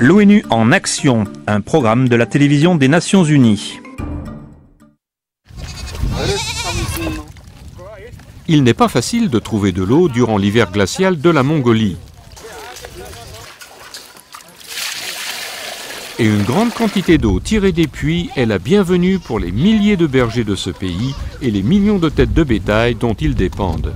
L'ONU en action, un programme de la télévision des Nations Unies. Il n'est pas facile de trouver de l'eau durant l'hiver glacial de la Mongolie. Et une grande quantité d'eau tirée des puits est la bienvenue pour les milliers de bergers de ce pays et les millions de têtes de bétail dont ils dépendent.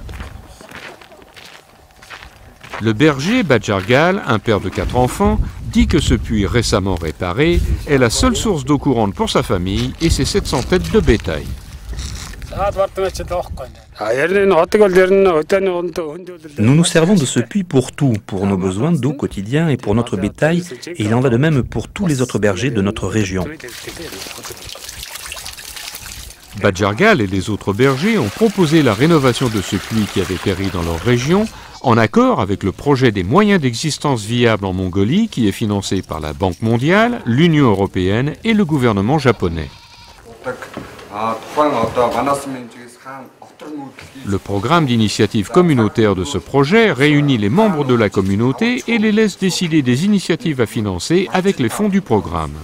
Le berger Badjargal, un père de 4 enfants, dit que ce puits récemment réparé est la seule source d'eau courante pour sa famille et ses 700 têtes de bétail. Nous nous servons de ce puits pour tout, pour nos besoins d'eau quotidiens et pour notre bétail, et il en va de même pour tous les autres bergers de notre région. Badjargal et les autres bergers ont proposé la rénovation de ce puits qui avait péri dans leur région, en accord avec le projet des moyens d'existence viables en Mongolie qui est financé par la Banque mondiale, l'Union européenne et le gouvernement japonais. Le programme d'initiative communautaire de ce projet réunit les membres de la communauté et les laisse décider des initiatives à financer avec les fonds du programme.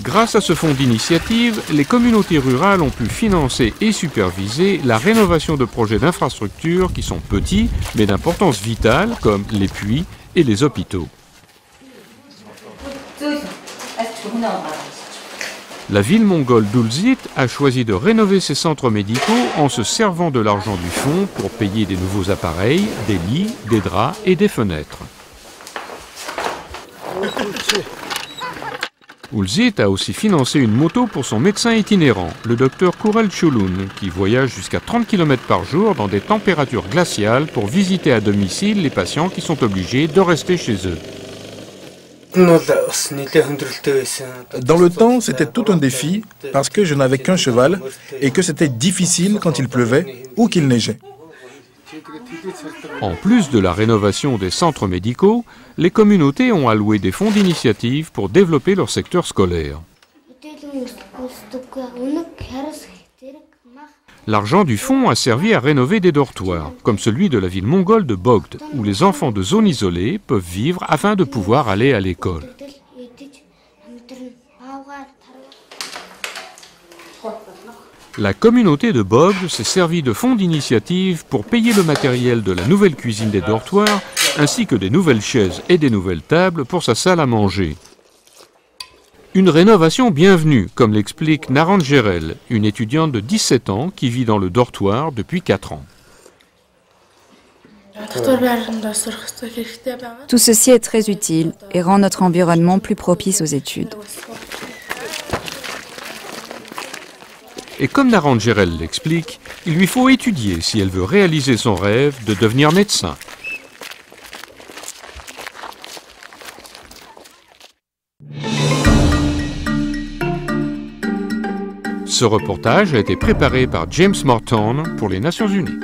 Grâce à ce fonds d'initiative, les communautés rurales ont pu financer et superviser la rénovation de projets d'infrastructures qui sont petits mais d'importance vitale comme les puits et les hôpitaux. La ville mongole d'Ulzit a choisi de rénover ses centres médicaux en se servant de l'argent du fonds pour payer des nouveaux appareils, des lits, des draps et des fenêtres. Ulzit a aussi financé une moto pour son médecin itinérant, le docteur Kurel Chulun, qui voyage jusqu'à 30 km par jour dans des températures glaciales pour visiter à domicile les patients qui sont obligés de rester chez eux. Dans le temps, c'était tout un défi parce que je n'avais qu'un cheval et que c'était difficile quand il pleuvait ou qu'il neigeait. En plus de la rénovation des centres médicaux, les communautés ont alloué des fonds d'initiative pour développer leur secteur scolaire. L'argent du fonds a servi à rénover des dortoirs, comme celui de la ville mongole de Bogd, où les enfants de zones isolées peuvent vivre afin de pouvoir aller à l'école. La communauté de Bogd s'est servie de fonds d'initiative pour payer le matériel de la nouvelle cuisine des dortoirs, ainsi que des nouvelles chaises et des nouvelles tables pour sa salle à manger. Une rénovation bienvenue, comme l'explique Naran Gerel, une étudiante de 17 ans qui vit dans le dortoir depuis 4 ans. Tout ceci est très utile et rend notre environnement plus propice aux études. Et comme Naran Gerel l'explique, il lui faut étudier si elle veut réaliser son rêve de devenir médecin. Ce reportage a été préparé par James Morton pour les Nations Unies.